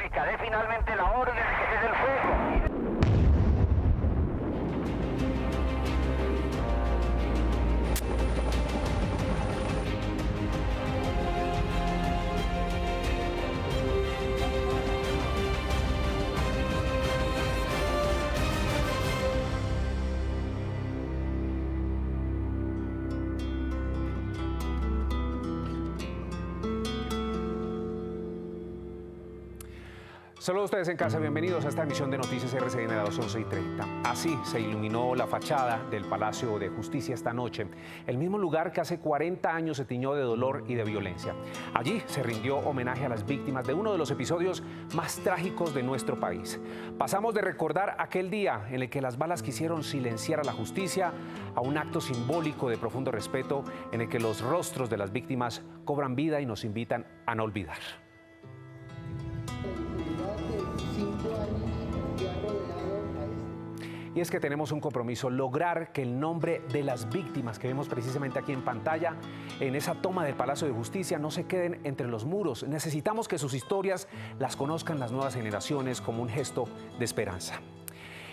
República dé finalmente la orden de que cese el fuego. Saludos a ustedes en casa, bienvenidos a esta emisión de Noticias RCN a las 11:30. Así se iluminó la fachada del Palacio de Justicia esta noche, el mismo lugar que hace 40 años se tiñó de dolor y de violencia. Allí se rindió homenaje a las víctimas de uno de los episodios más trágicos de nuestro país. Pasamos de recordar aquel día en el que las balas quisieron silenciar a la justicia a un acto simbólico de profundo respeto en el que los rostros de las víctimas cobran vida y nos invitan a no olvidar. Y es que tenemos un compromiso, lograr que el nombre de las víctimas que vemos precisamente aquí en pantalla, en esa toma del Palacio de Justicia, no se queden entre los muros. Necesitamos que sus historias las conozcan las nuevas generaciones como un gesto de esperanza.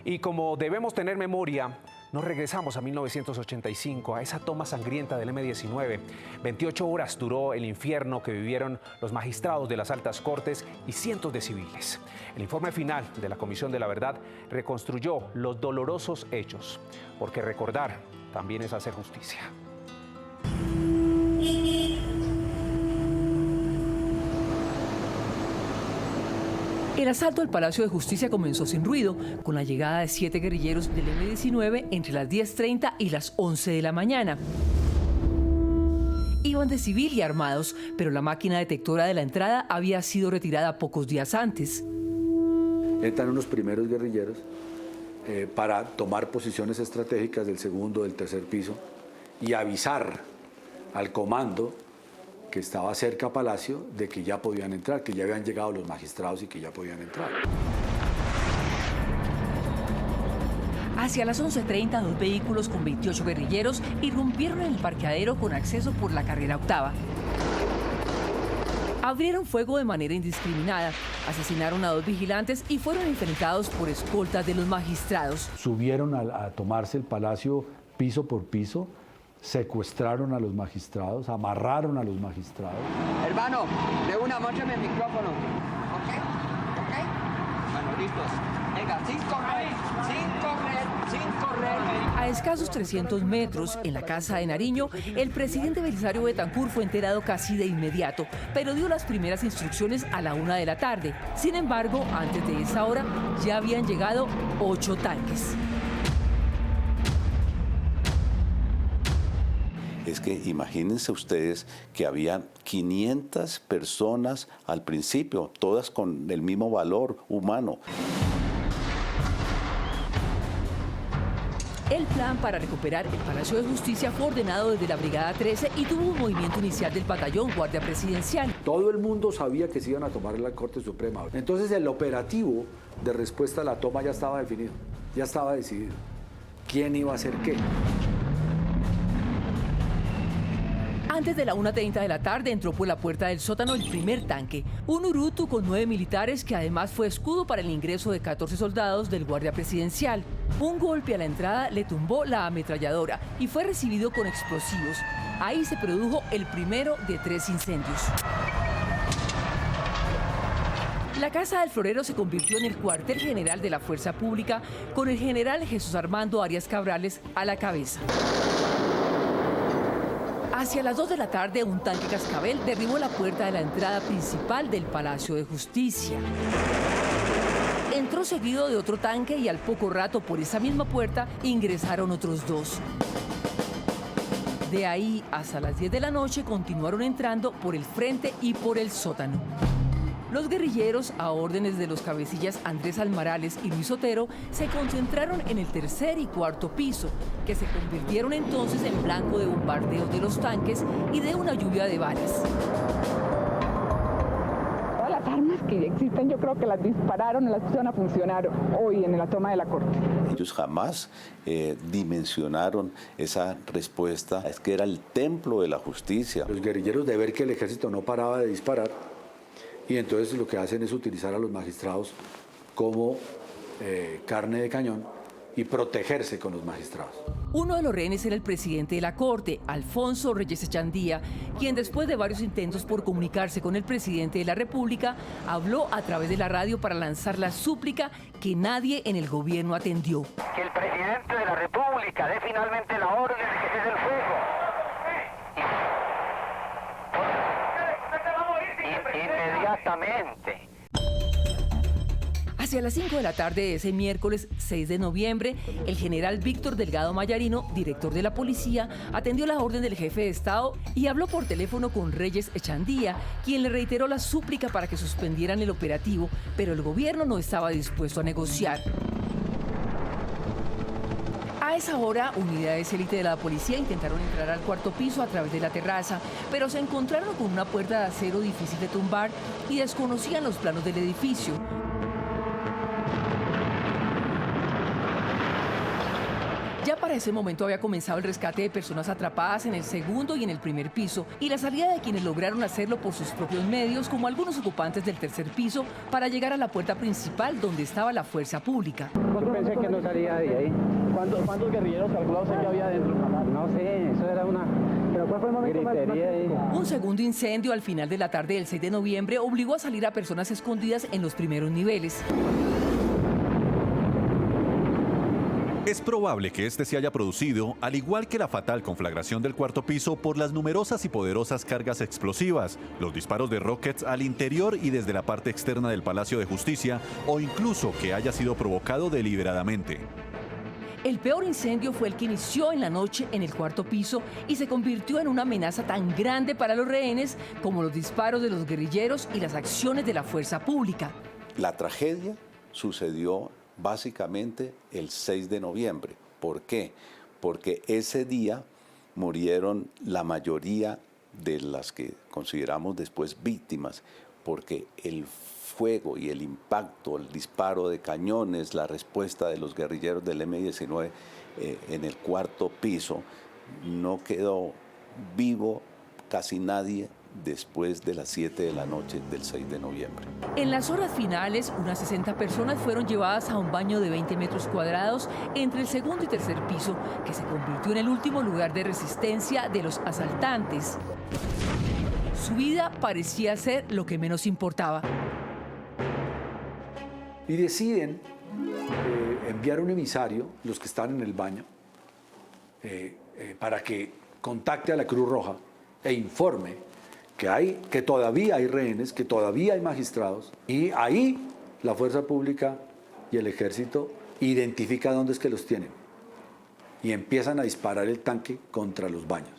Y como debemos tener memoria, nos regresamos a 1985, a esa toma sangrienta del M-19. 28 horas duró el infierno que vivieron los magistrados de las altas cortes y cientos de civiles. El informe final de la Comisión de la Verdad reconstruyó los dolorosos hechos, porque recordar también es hacer justicia. El asalto al Palacio de Justicia comenzó sin ruido, con la llegada de 7 guerrilleros del M-19 entre las 10:30 y las 11 de la mañana. Iban de civil y armados, pero la máquina detectora de la entrada había sido retirada pocos días antes. Entran unos primeros guerrilleros para tomar posiciones estratégicas del segundo, del tercer piso y avisar al comando que estaba cerca a Palacio de que ya podían entrar, que ya habían llegado los magistrados y que ya podían entrar. Hacia las 11:30, 2 vehículos con 28 guerrilleros irrumpieron en el parqueadero con acceso por la carrera octava. Abrieron fuego de manera indiscriminada, asesinaron a 2 vigilantes y fueron enfrentados por escoltas de los magistrados. Subieron a tomarse el Palacio piso por piso, secuestraron a los magistrados, amarraron a los magistrados. Hermano, de una, muéstrame el micrófono. ¿Ok? Bueno, listos. Venga, sin correr, sin correr, sin correr. A escasos 300 metros, en la casa de Nariño, el presidente Belisario Betancur fue enterado casi de inmediato, pero dio las primeras instrucciones a la 1 de la tarde. Sin embargo, antes de esa hora, ya habían llegado 8 tanques. Es que imagínense ustedes que había 500 personas al principio, todas con el mismo valor humano. El plan para recuperar el Palacio de Justicia fue ordenado desde la Brigada 13 y tuvo un movimiento inicial del batallón Guardia Presidencial. Todo el mundo sabía que se iban a tomar la Corte Suprema. Entonces el operativo de respuesta a la toma ya estaba definido, ya estaba decidido. ¿Quién iba a hacer qué? Antes de la 1:30 de la tarde entró por la puerta del sótano el primer tanque, un Urutu con 9 militares que además fue escudo para el ingreso de 14 soldados del Guardia Presidencial. Un golpe a la entrada le tumbó la ametralladora y fue recibido con explosivos. Ahí se produjo el primero de 3 incendios. La Casa del Florero se convirtió en el cuartel general de la Fuerza Pública, con el general Jesús Armando Arias Cabrales a la cabeza. Hacia las 2 de la tarde, un tanque cascabel derribó la puerta de la entrada principal del Palacio de Justicia. Entró seguido de otro tanque y al poco rato por esa misma puerta ingresaron otros 2. De ahí hasta las 10 de la noche continuaron entrando por el frente y por el sótano. Los guerrilleros, a órdenes de los cabecillas Andrés Almarales y Luis Otero, se concentraron en el tercer y cuarto piso, que se convirtieron entonces en blanco de bombardeos de los tanques y de una lluvia de balas. Todas las armas que existen yo creo que las dispararon, las pusieron a funcionar hoy en la toma de la Corte. Ellos jamás dimensionaron esa respuesta, es que era el templo de la justicia. Los guerrilleros, de ver que el ejército no paraba de disparar, y entonces lo que hacen es utilizar a los magistrados como carne de cañón y protegerse con los magistrados. Uno de los rehenes era el presidente de la Corte, Alfonso Reyes Echandía, quien después de varios intentos por comunicarse con el presidente de la República, habló a través de la radio para lanzar la súplica que nadie en el gobierno atendió. Que el presidente de la República dé finalmente la orden de que cese el fuego. Inmediatamente. Hacia las 5 de la tarde de ese miércoles 6 de noviembre, el general Víctor Delgado Mayarino, director de la policía, atendió la orden del jefe de Estado y habló por teléfono con Reyes Echandía, quien le reiteró la súplica para que suspendieran el operativo, pero el gobierno no estaba dispuesto a negociar. A esa hora, unidades élite de la policía intentaron entrar al cuarto piso a través de la terraza, pero se encontraron con una puerta de acero difícil de tumbar y desconocían los planos del edificio. Ya para ese momento había comenzado el rescate de personas atrapadas en el segundo y en el primer piso y la salida de quienes lograron hacerlo por sus propios medios, como algunos ocupantes del tercer piso, para llegar a la puerta principal donde estaba la fuerza pública. Yo pensé que no salía de ahí. ¿Cuántos guerrilleros calculados que había adentro? No sé, eso era una... ¿Pero cuál fue el momento más ahí? Un segundo incendio al final de la tarde del 6 de noviembre obligó a salir a personas escondidas en los primeros niveles. Es probable que este se haya producido, al igual que la fatal conflagración del cuarto piso, por las numerosas y poderosas cargas explosivas, los disparos de rockets al interior y desde la parte externa del Palacio de Justicia, o incluso que haya sido provocado deliberadamente. El peor incendio fue el que inició en la noche en el cuarto piso y se convirtió en una amenaza tan grande para los rehenes como los disparos de los guerrilleros y las acciones de la fuerza pública. La tragedia sucedió básicamente el 6 de noviembre. ¿Por qué? Porque ese día murieron la mayoría de las que consideramos después víctimas, porque el fuego y el impacto, el disparo de cañones, la respuesta de los guerrilleros del M-19 en el cuarto piso, no quedó vivo casi nadie después de las 7 de la noche del 6 de noviembre. En las horas finales, unas 60 personas fueron llevadas a un baño de 20 metros cuadrados entre el segundo y tercer piso, que se convirtió en el último lugar de resistencia de los asaltantes. Su vida parecía ser lo que menos importaba. Y deciden enviar un emisario, los que están en el baño, para que contacte a la Cruz Roja e informe que todavía hay rehenes, que todavía hay magistrados, y ahí la fuerza pública y el ejército identifican dónde es que los tienen y empiezan a disparar el tanque contra los baños.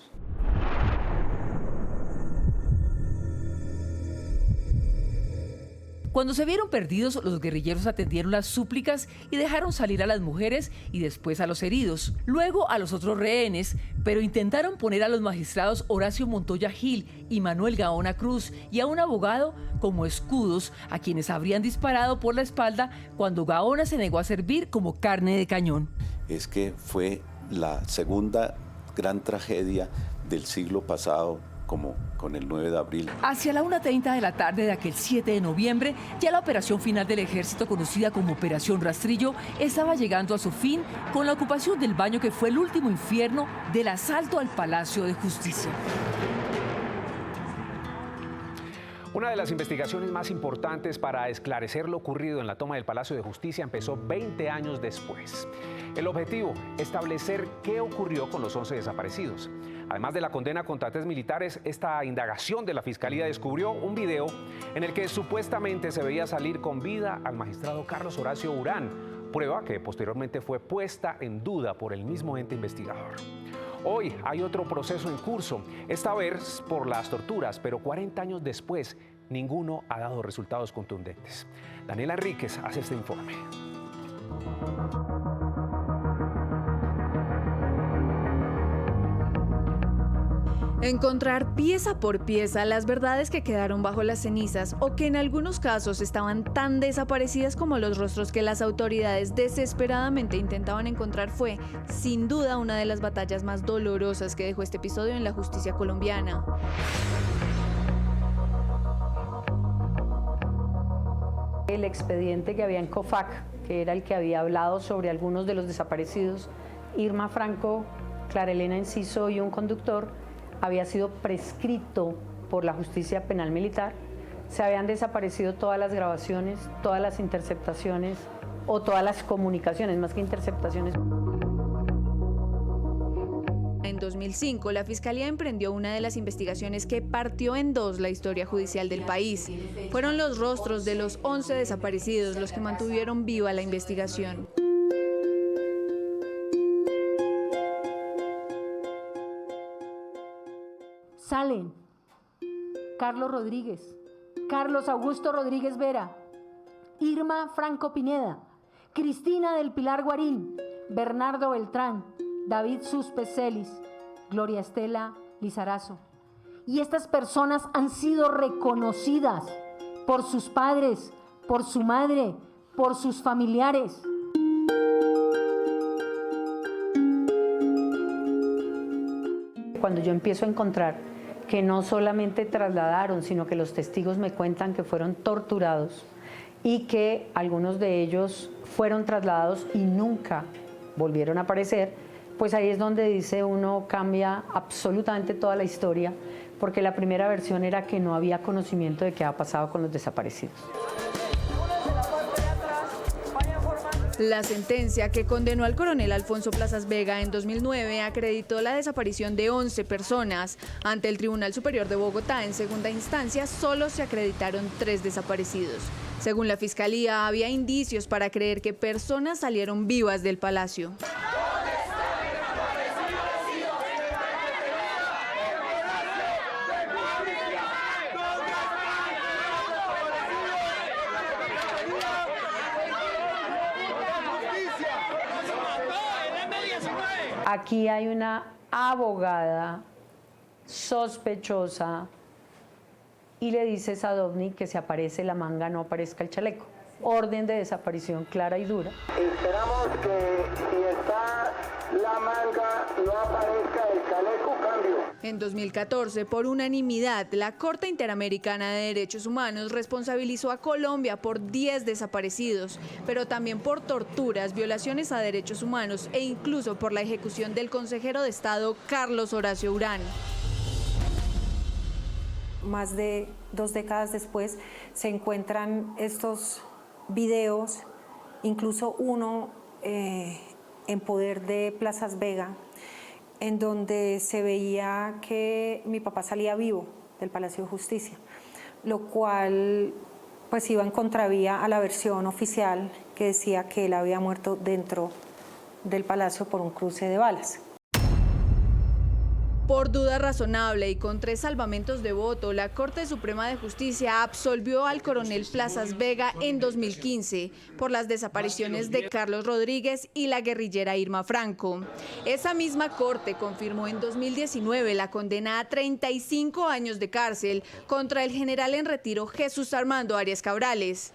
Cuando se vieron perdidos, los guerrilleros atendieron las súplicas y dejaron salir a las mujeres y después a los heridos, luego a los otros rehenes, pero intentaron poner a los magistrados Horacio Montoya Gil y Manuel Gaona Cruz y a un abogado como escudos a quienes habrían disparado por la espalda cuando Gaona se negó a servir como carne de cañón. Es que fue la segunda gran tragedia del siglo pasado, como con el 9 de abril. Hacia la 1:30 de la tarde de aquel 7 de noviembre, ya la operación final del ejército, conocida como Operación Rastrillo, estaba llegando a su fin con la ocupación del baño que fue el último infierno del asalto al Palacio de Justicia. Una de las investigaciones más importantes para esclarecer lo ocurrido en la toma del Palacio de Justicia empezó 20 años después. El objetivo, establecer qué ocurrió con los 11 desaparecidos. Además de la condena contra 3 militares, esta indagación de la Fiscalía descubrió un video en el que supuestamente se veía salir con vida al magistrado Carlos Horacio Urán, prueba que posteriormente fue puesta en duda por el mismo ente investigador. Hoy hay otro proceso en curso, esta vez por las torturas, pero 40 años después, ninguno ha dado resultados contundentes. Daniela Enríquez hace este informe. Encontrar pieza por pieza las verdades que quedaron bajo las cenizas o que en algunos casos estaban tan desaparecidas como los rostros que las autoridades desesperadamente intentaban encontrar fue, sin duda, una de las batallas más dolorosas que dejó este episodio en la justicia colombiana. El expediente que había en COFAC, que era el que había hablado sobre algunos de los desaparecidos, Irma Franco, Clara Elena Enciso y un conductor, había sido prescrito por la justicia penal militar. Se habían desaparecido todas las grabaciones, todas las interceptaciones o todas las comunicaciones, más que interceptaciones. En 2005, la Fiscalía emprendió una de las investigaciones que partió en dos la historia judicial del país. Fueron los rostros de los 11 desaparecidos los que mantuvieron viva la investigación. Salen Carlos Rodríguez, Carlos Augusto Rodríguez Vera, Irma Franco Pineda, Cristina del Pilar Guarín, Bernardo Beltrán, David Suspecelis, Gloria Estela Lizarazo. Y estas personas han sido reconocidas por sus padres, por su madre, por sus familiares. Cuando yo empiezo a encontrar que no solamente trasladaron, sino que los testigos me cuentan que fueron torturados y que algunos de ellos fueron trasladados y nunca volvieron a aparecer, pues ahí es donde dice uno cambia absolutamente toda la historia, porque la primera versión era que no había conocimiento de qué ha pasado con los desaparecidos. La sentencia que condenó al coronel Alfonso Plazas Vega en 2009 acreditó la desaparición de 11 personas. Ante el Tribunal Superior de Bogotá, en segunda instancia, solo se acreditaron 3 desaparecidos. Según la Fiscalía, había indicios para creer que personas salieron vivas del palacio. Aquí hay una abogada sospechosa y le dice a Sadovnik que si aparece la manga no aparezca el chaleco. Orden de desaparición clara y dura. Esperamos que si está la manga no aparezca el chaleco, cambio. En 2014, por unanimidad, la Corte Interamericana de Derechos Humanos responsabilizó a Colombia por 10 desaparecidos, pero también por torturas, violaciones a derechos humanos e incluso por la ejecución del consejero de Estado Carlos Horacio Urán. Más de 2 décadas después se encuentran estos videos, incluso uno en poder de Plazas Vega, en donde se veía que mi papá salía vivo del Palacio de Justicia, lo cual pues iba en contravía a la versión oficial que decía que él había muerto dentro del palacio por un cruce de balas. Por duda razonable y con 3 salvamentos de voto, la Corte Suprema de Justicia absolvió al coronel Plazas Vega en 2015 por las desapariciones de Carlos Rodríguez y la guerrillera Irma Franco. Esa misma Corte confirmó en 2019 la condena a 35 años de cárcel contra el general en retiro Jesús Armando Arias Cabrales.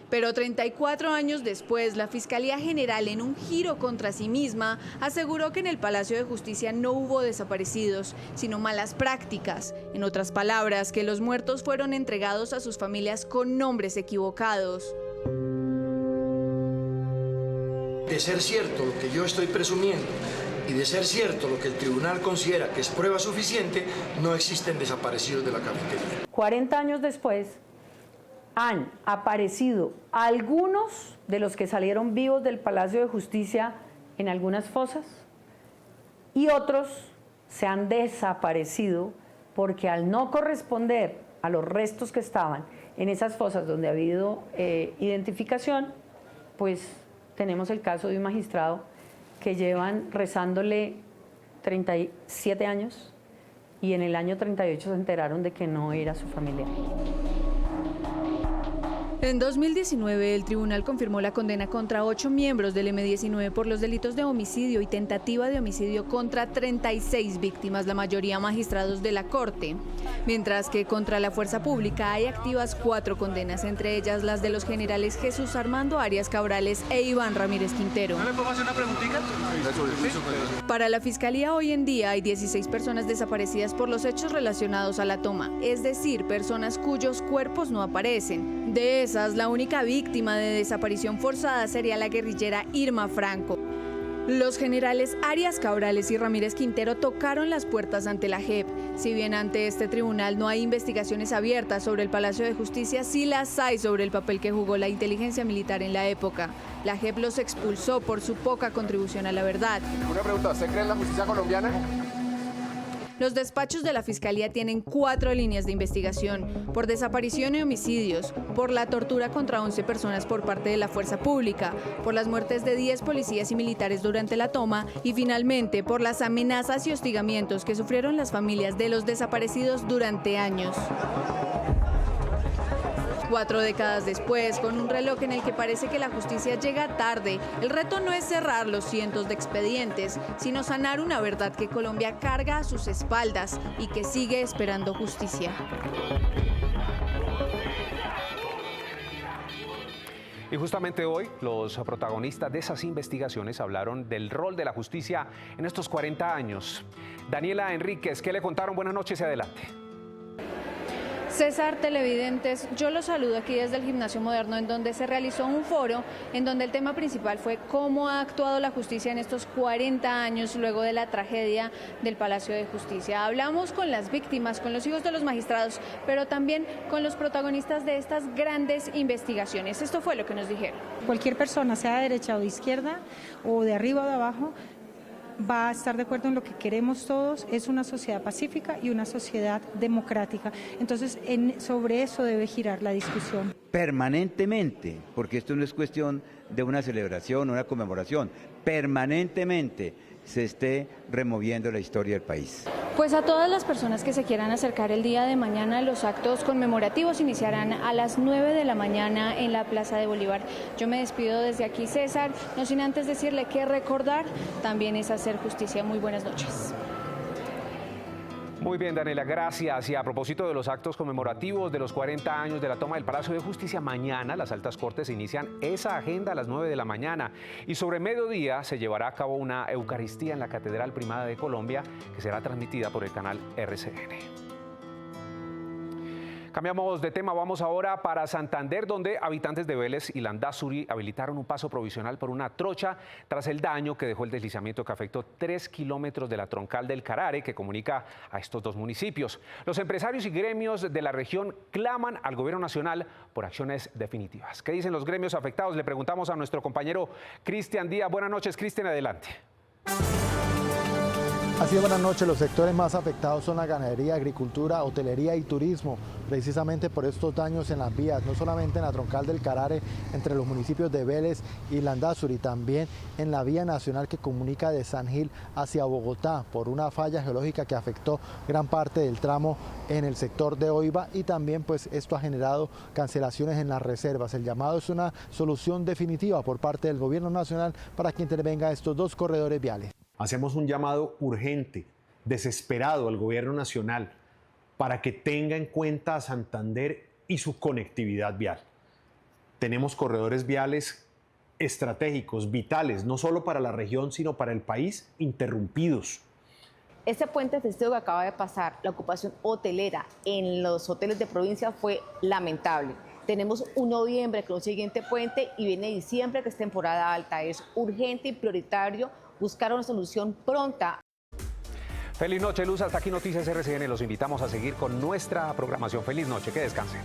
Pero 34 años después, la Fiscalía General, en un giro contra sí misma, aseguró que en el Palacio de Justicia no hubo desaparecidos, sino malas prácticas. En otras palabras, que los muertos fueron entregados a sus familias con nombres equivocados. De ser cierto lo que yo estoy presumiendo y de ser cierto lo que el tribunal considera que es prueba suficiente, no existen desaparecidos de la cafetería. 40 años después, han aparecido algunos de los que salieron vivos del Palacio de Justicia en algunas fosas y otros se han desaparecido porque al no corresponder a los restos que estaban en esas fosas donde ha habido identificación, pues tenemos el caso de un magistrado que llevan rezándole 37 años y en el año 38 se enteraron de que no era su familiar. En 2019, el tribunal confirmó la condena contra 8 miembros del M-19 por los delitos de homicidio y tentativa de homicidio contra 36 víctimas, la mayoría magistrados de la Corte. Mientras que contra la fuerza pública hay activas 4 condenas, entre ellas las de los generales Jesús Armando Arias Cabrales e Iván Ramírez Quintero. ¿No le puedo hacer una preguntita? Para la Fiscalía hoy en día hay 16 personas desaparecidas por los hechos relacionados a la toma, es decir, personas cuyos cuerpos no aparecen. De esas, la única víctima de desaparición forzada sería la guerrillera Irma Franco. Los generales Arias Cabrales y Ramírez Quintero tocaron las puertas ante la JEP. Si bien ante este tribunal no hay investigaciones abiertas sobre el Palacio de Justicia, sí las hay sobre el papel que jugó la inteligencia militar en la época. La JEP los expulsó por su poca contribución a la verdad. Una pregunta, ¿usted cree en la justicia colombiana? Los despachos de la Fiscalía tienen 4 líneas de investigación: por desaparición y homicidios, por la tortura contra 11 personas por parte de la fuerza pública, por las muertes de 10 policías y militares durante la toma y finalmente por las amenazas y hostigamientos que sufrieron las familias de los desaparecidos durante años. 4 décadas después, con un reloj en el que parece que la justicia llega tarde, el reto no es cerrar los cientos de expedientes, sino sanar una verdad que Colombia carga a sus espaldas y que sigue esperando justicia. Y justamente hoy, los protagonistas de esas investigaciones hablaron del rol de la justicia en estos 40 años. Daniela Enríquez, ¿qué le contaron? Buenas noches y adelante. César, televidentes, yo los saludo aquí desde el Gimnasio Moderno, en donde se realizó un foro en donde el tema principal fue cómo ha actuado la justicia en estos 40 años luego de la tragedia del Palacio de Justicia. Hablamos con las víctimas, con los hijos de los magistrados, pero también con los protagonistas de estas grandes investigaciones. Esto fue lo que nos dijeron. Cualquier persona, sea de derecha o de izquierda, o de arriba o de abajo, va a estar de acuerdo en lo que queremos todos, es una sociedad pacífica y una sociedad democrática. Entonces, sobre eso debe girar la discusión. Permanentemente, porque esto no es cuestión de una celebración o una conmemoración, permanentemente se esté removiendo la historia del país. Pues a todas las personas que se quieran acercar el día de mañana, los actos conmemorativos iniciarán a las 9 de la mañana en la Plaza de Bolívar. Yo me despido desde aquí, César, no sin antes decirle que recordar también es hacer justicia. Muy buenas noches. Muy bien, Daniela, gracias. Y a propósito de los actos conmemorativos de los 40 años de la toma del Palacio de Justicia, mañana las altas cortes inician esa agenda a las 9 de la mañana. Y sobre mediodía se llevará a cabo una Eucaristía en la Catedral Primada de Colombia, que será transmitida por el canal RCN. Cambiamos de tema, vamos ahora para Santander, donde habitantes de Vélez y Landazuri habilitaron un paso provisional por una trocha tras el daño que dejó el deslizamiento que afectó 3 kilómetros de la troncal del Carare, que comunica a estos dos municipios. Los empresarios y gremios de la región claman al gobierno nacional por acciones definitivas. ¿Qué dicen los gremios afectados? Le preguntamos a nuestro compañero Cristian Díaz. Buenas noches, Cristian, adelante. Así es, buenas noches. Los sectores más afectados son la ganadería, agricultura, hotelería y turismo, precisamente por estos daños en las vías, no solamente en la troncal del Carare entre los municipios de Vélez y Landazuri, también en la vía nacional que comunica de San Gil hacia Bogotá por una falla geológica que afectó gran parte del tramo en el sector de Oiva, y también pues esto ha generado cancelaciones en las reservas. El llamado es una solución definitiva por parte del gobierno nacional para que intervenga estos dos corredores viales. Hacemos un llamado urgente, desesperado al gobierno nacional para que tenga en cuenta a Santander y su conectividad vial. Tenemos corredores viales estratégicos, vitales, no solo para la región, sino para el país, interrumpidos. Este puente festivo que acaba de pasar, la ocupación hotelera en los hoteles de provincia fue lamentable. Tenemos un noviembre con un siguiente puente y viene diciembre, que es temporada alta. Es urgente y prioritario buscar una solución pronta. Feliz noche, Luz. Hasta aquí Noticias RCN. Los invitamos a seguir con nuestra programación. Feliz noche, que descansen.